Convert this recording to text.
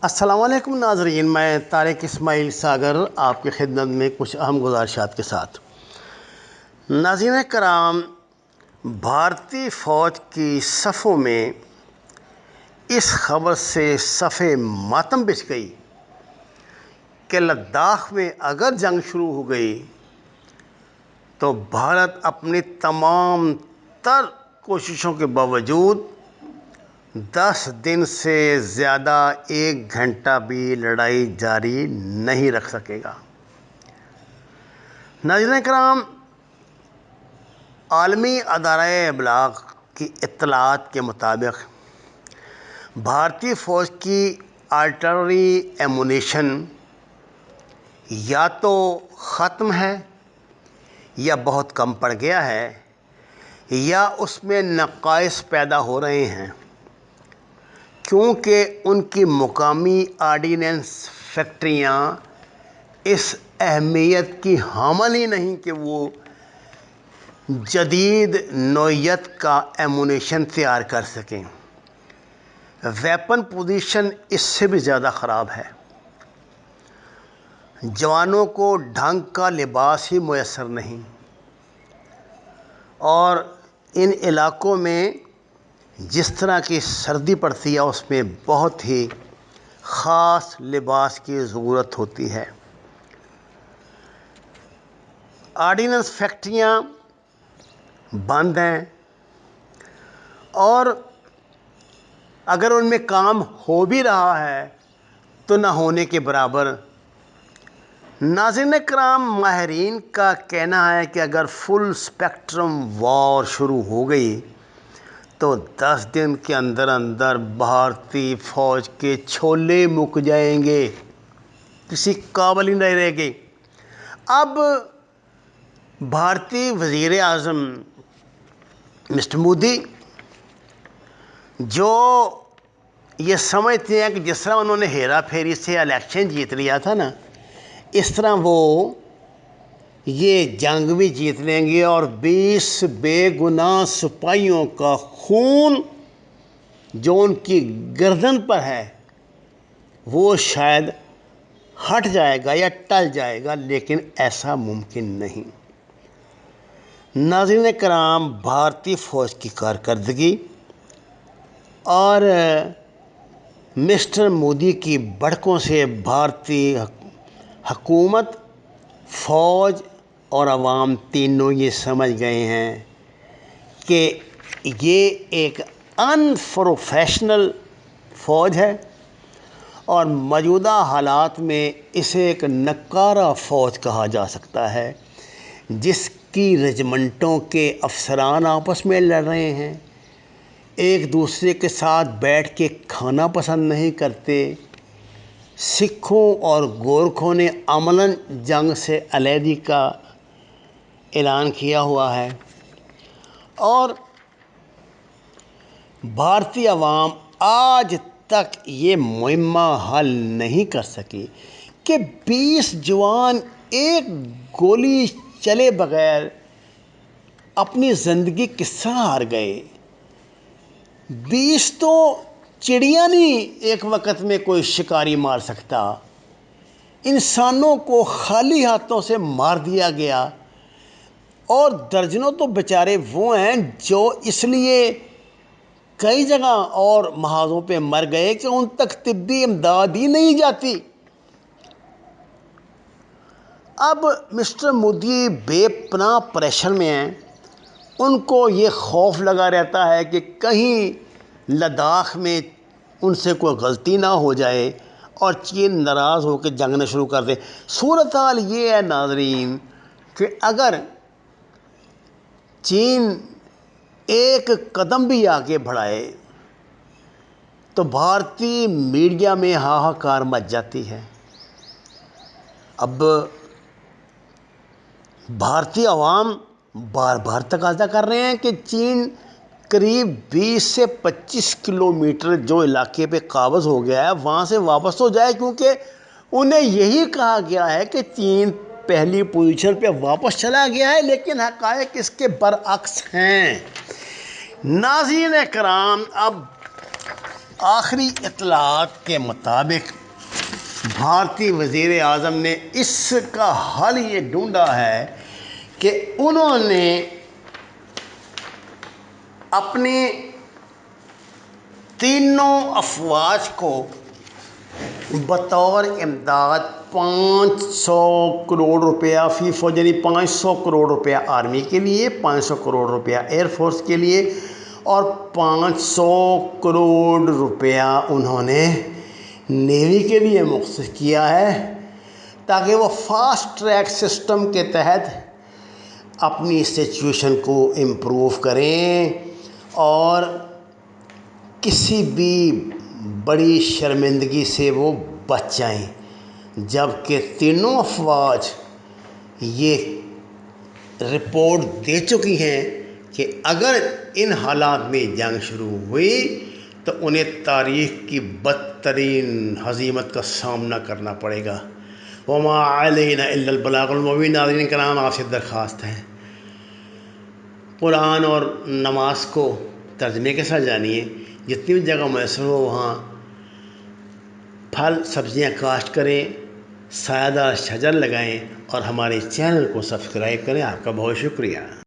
السلام علیکم ناظرین، میں طارق اسماعیل ساگر آپ کی خدمت میں کچھ اہم گزارشات کے ساتھ۔ ناظرین کرام، بھارتی فوج کی صفوں میں اس خبر سے صفِ ماتم بچھ گئی کہ لداخ میں اگر جنگ شروع ہو گئی تو بھارت اپنی تمام تر کوششوں کے باوجود 10 دن سے زیادہ 1 گھنٹہ بھی لڑائی جاری نہیں رکھ سکے گا۔ ناظرین کرام، عالمی ادارہ ابلاغ کی اطلاعات کے مطابق بھارتی فوج کی آرٹلری ایمونیشن یا تو ختم ہے یا بہت کم پڑ گیا ہے یا اس میں نقائص پیدا ہو رہے ہیں، کیونکہ ان کی مقامی آرڈیننس فیکٹریاں اس اہمیت کی حامل ہی نہیں کہ وہ جدید نوعیت کا ایمونیشن تیار کر سکیں۔ ویپن پوزیشن اس سے بھی زیادہ خراب ہے۔ جوانوں کو ڈھنگ کا لباس ہی میسر نہیں، اور ان علاقوں میں جس طرح کی سردی پڑتی ہے اس میں بہت ہی خاص لباس کی ضرورت ہوتی ہے۔ آرڈیننس فیکٹریاں بند ہیں، اور اگر ان میں کام ہو بھی رہا ہے تو نہ ہونے کے برابر۔ ناظرین کرام، ماہرین کا کہنا ہے کہ اگر فل اسپیکٹرم وار شروع ہو گئی تو 10 دن کے اندر اندر بھارتی فوج کے چھولے مک جائیں گے، کسی قابل ہی نہیں رہے گی۔ اب بھارتی وزیر اعظم مسٹر مودی جو یہ سمجھتے ہیں کہ جس طرح انہوں نے ہیرا پھیری سے الیکشن جیت لیا تھا نا، اس طرح وہ یہ جنگ بھی جیت لیں گے اور 20 بے گناہ سپاہیوں کا خون جو ان کی گردن پر ہے وہ شاید ہٹ جائے گا یا ٹل جائے گا، لیکن ایسا ممکن نہیں۔ ناظرین کرام، بھارتی فوج کی کارکردگی اور مسٹر مودی کی بڑکوں سے بھارتی حکومت، فوج اور عوام تینوں یہ سمجھ گئے ہیں کہ یہ ایک ان پروفیشنل فوج ہے، اور موجودہ حالات میں اسے ایک نکارہ فوج کہا جا سکتا ہے، جس کی رجمنٹوں کے افسران آپس میں لڑ رہے ہیں، ایک دوسرے کے ساتھ بیٹھ کے کھانا پسند نہیں کرتے۔ سکھوں اور گورکھوں نے عملاً جنگ سے علیحدگی کا اعلان کیا ہوا ہے، اور بھارتی عوام آج تک یہ معمہ حل نہیں کر سکی کہ 20 جوان ایک گولی چلے بغیر اپنی زندگی کس طرح ہار گئے۔ 20 تو چڑیاں نہیں ایک وقت میں کوئی شکاری مار سکتا، انسانوں کو خالی ہاتھوں سے مار دیا گیا، اور درجنوں تو بیچارے وہ ہیں جو اس لیے کئی جگہ اور محاذوں پہ مر گئے کہ ان تک طبی امداد ہی نہیں جاتی۔ اب مسٹر مودی بے پناہ پریشر میں ہیں، ان کو یہ خوف لگا رہتا ہے کہ کہیں لداخ میں ان سے کوئی غلطی نہ ہو جائے اور چین ناراض ہو کے جنگ نہ شروع کر دے۔ صورتحال یہ ہے ناظرین کہ اگر چین ایک قدم بھی آگے بڑھائے تو بھارتی میڈیا میں ہاہاکار مچ جاتی ہے۔ اب بھارتی عوام بار بار تقاضا کر رہے ہیں کہ چین قریب 20 سے 25 کلومیٹر جو علاقے پہ قابض ہو گیا ہے وہاں سے واپس ہو جائے، کیونکہ انہیں یہی کہا گیا ہے کہ چین پہلی پوزیشن پہ واپس چلا گیا ہے، لیکن حقائق اس کے برعکس ہیں۔ ناظرین کرام، اب آخری اطلاعات کے مطابق بھارتی وزیر اعظم نے اس کا حل یہ ڈھونڈا ہے کہ انہوں نے اپنے تینوں افواج کو بطور امداد 500 کروڑ روپیہ فی فوج، یعنی 500 کروڑ روپیہ آرمی کے لیے، 500 کروڑ روپیہ ایئر فورس کے لیے اور 500 کروڑ روپیہ انہوں نے نیوی کے لیے مختص کیا ہے، تاکہ وہ فاسٹ ٹریک سسٹم کے تحت اپنی سچویشن کو امپروو کریں اور کسی بھی بڑی شرمندگی سے وہ بچ جائیں، جبکہ تینوں افواج یہ رپورٹ دے چکی ہیں کہ اگر ان حالات میں جنگ شروع ہوئی تو انہیں تاریخ کی بدترین ہزیمت کا سامنا کرنا پڑے گا۔ وما علینا الا البلاغ المبین۔ ناظرین کرام، آپ سے درخواست ہے قرآن اور نماز کو ترجمے کے ساتھ جانیے، جتنی بھی جگہ میسر ہو وہاں پھل سبزیاں کاشت کریں، سایہ دار شجر لگائیں اور ہمارے چینل کو سبسکرائب کریں۔ آپ کا بہت شکریہ۔